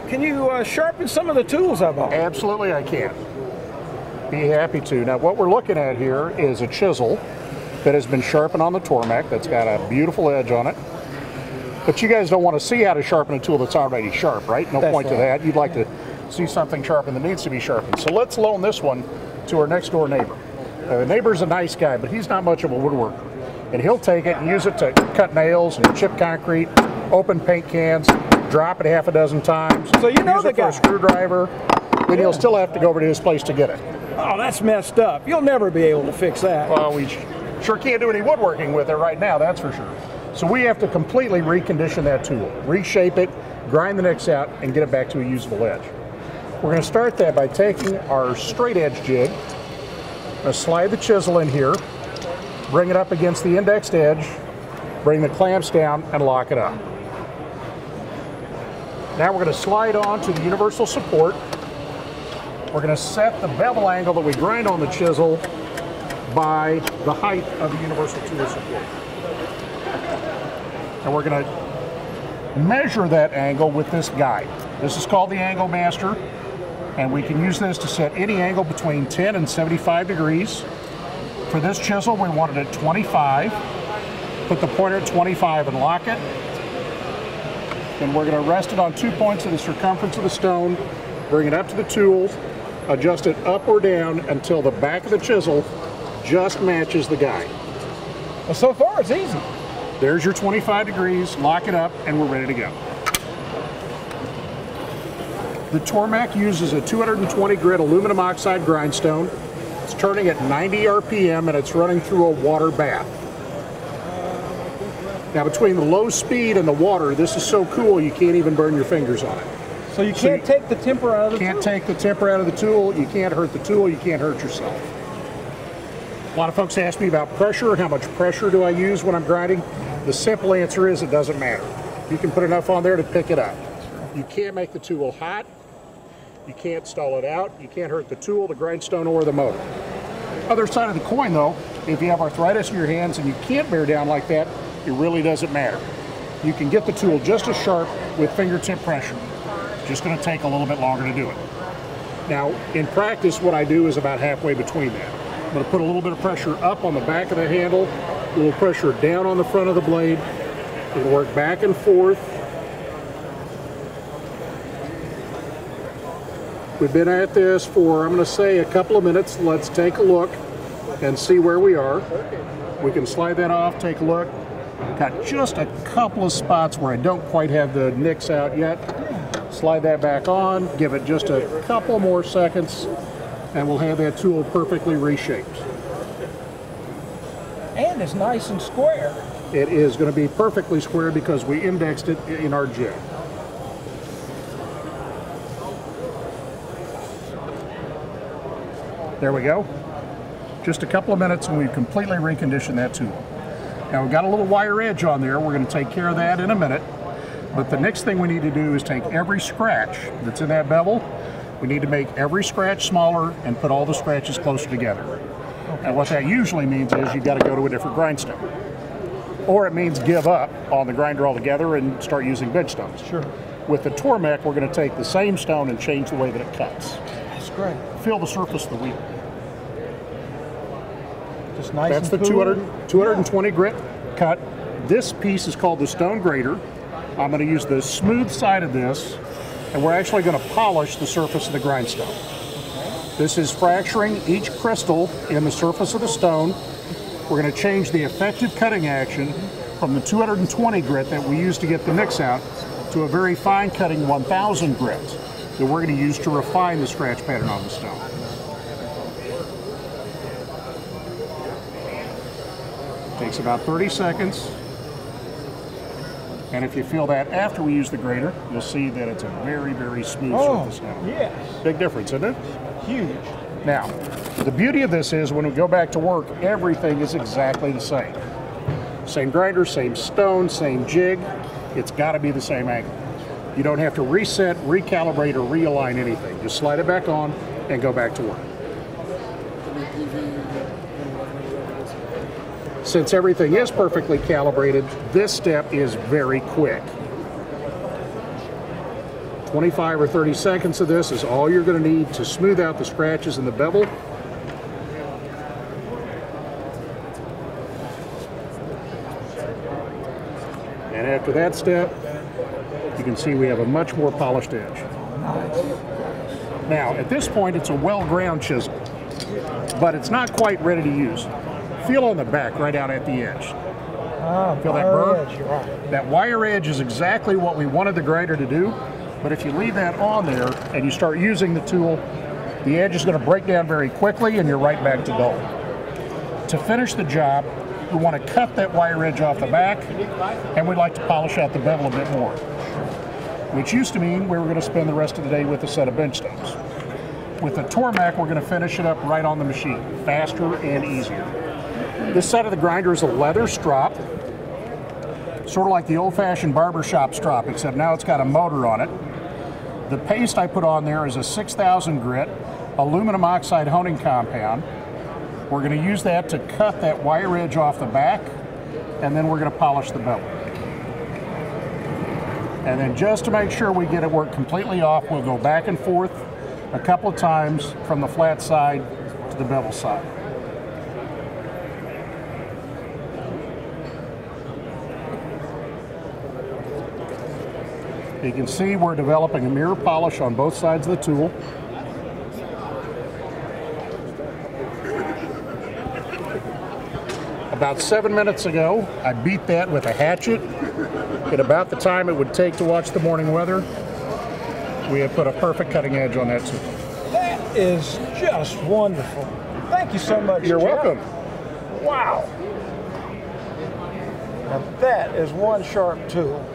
Can you sharpen some of the tools I bought? Absolutely I can. Be happy to. Now what we're looking at here is a chisel that has been sharpened on the Tormek. That's got a beautiful edge on it. But you guys don't want to see how to sharpen a tool that's already sharp, right? No point to that. You'd like to see something sharpened that needs to be sharpened. So let's loan this one to our next door neighbor. The neighbor's a nice guy, but he's not much of a woodworker. And he'll take it and use it to cut nails and chip concrete, open paint cans, drop it half a dozen times. So you know use it for a screwdriver. Then he'll still have to go over to his place to get it. Oh, that's messed up. You'll never be able to fix that. Well, we sure can't do any woodworking with it right now, that's for sure. So we have to completely recondition that tool, reshape it, grind the nicks out, and get it back to a usable edge. We're going to start that by taking our straight edge jig, I'm going to slide the chisel in here, bring it up against the indexed edge, bring the clamps down, and lock it up. Now we're going to slide on to the universal support. We're going to set the bevel angle that we grind on the chisel by the height of the universal tool support. And we're going to measure that angle with this guide. This is called the Angle Master, and we can use this to set any angle between 10 and 75 degrees. For this chisel, we want it at 25. Put the pointer at 25 and lock it. Then we're going to rest it on 2 points of the circumference of the stone, bring it up to the tool, adjust it up or down until the back of the chisel just matches the guide. Well, so far it's easy. There's your 25 degrees, lock it up, and we're ready to go. The Tormek uses a 220 grit aluminum oxide grindstone. It's turning at 90 RPM and it's running through a water bath. Now between the low speed and the water, this is so cool you can't even burn your fingers on it. So you can't take the temper out of the tool? Can't take the temper out of the tool, you can't hurt the tool, you can't hurt yourself. A lot of folks ask me about pressure, how much pressure do I use when I'm grinding? The simple answer is it doesn't matter. You can put enough on there to pick it up. You can't make the tool hot, you can't stall it out, you can't hurt the tool, the grindstone, or the motor. Other side of the coin though, if you have arthritis in your hands and you can't bear down like that, it really doesn't matter. You can get the tool just as sharp with fingertip pressure. It's just going to take a little bit longer to do it. Now, in practice, what I do is about halfway between that. I'm going to put a little bit of pressure up on the back of the handle, a little pressure down on the front of the blade. It'll work back and forth. We've been at this for, I'm going to say, a couple of minutes. Let's take a look and see where we are. We can slide that off, take a look. Got just a couple of spots where I don't quite have the nicks out yet. Slide that back on, give it just a couple more seconds, and we'll have that tool perfectly reshaped. And it's nice and square. It is going to be perfectly square because we indexed it in our jig. There we go. Just a couple of minutes and we've completely reconditioned that tool. Now we've got a little wire edge on there. We're going to take care of that in a minute. But the next thing we need to do is take every scratch that's in that bevel. We need to make every scratch smaller and put all the scratches closer together. Okay. And what that usually means is you've got to go to a different grindstone. Or it means give up on the grinder altogether and start using bench stones. Sure. With the Tormek, we're going to take the same stone and change the way that it cuts. That's great. Feel the surface of the wheel. Just nice. That's and the cool. 220 grit cut. This piece is called the stone grater. I'm going to use the smooth side of this, and we're actually going to polish the surface of the grindstone. Okay. This is fracturing each crystal in the surface of the stone. We're going to change the effective cutting action from the 220 grit that we use to get the nicks out to a very fine cutting 1000 grit that we're going to use to refine the scratch pattern on the stone. Takes about 30 seconds. And if you feel that after we use the grater, you'll see that it's a very, very smooth surface now. Yes. Big difference, isn't it? Huge. Now, the beauty of this is when we go back to work, everything is exactly the same. Same grinder, same stone, same jig. It's got to be the same angle. You don't have to reset, recalibrate, or realign anything. Just slide it back on and go back to work. Since everything is perfectly calibrated, this step is very quick. 25 or 30 seconds of this is all you're going to need to smooth out the scratches in the bevel. And after that step, you can see we have a much more polished edge. Now, at this point, it's a well-ground chisel, but it's not quite ready to use. Feel on the back right out at the edge. Feel that burr? Edge, you're right. That wire edge is exactly what we wanted the grinder to do, but if you leave that on there and you start using the tool, the edge is going to break down very quickly and you're right back to dull. To finish the job, we want to cut that wire edge off the back, and we'd like to polish out the bevel a bit more, which used to mean we were going to spend the rest of the day with a set of bench stones. With the Tormek, we're going to finish it up right on the machine, faster and easier. This side of the grinder is a leather strop, sort of like the old-fashioned barbershop strop, except now it's got a motor on it. The paste I put on there is a 6,000 grit aluminum oxide honing compound. We're going to use that to cut that wire edge off the back, and then we're going to polish the bevel. And then just to make sure we get it work completely off, we'll go back and forth a couple of times from the flat side to the bevel side. You can see we're developing a mirror polish on both sides of the tool. About 7 minutes ago, I beat that with a hatchet. At about the time it would take to watch the morning weather, we have put a perfect cutting edge on that tool. That is just wonderful. Thank you so much, You're Jeff. welcome. Wow. Now that is one sharp tool.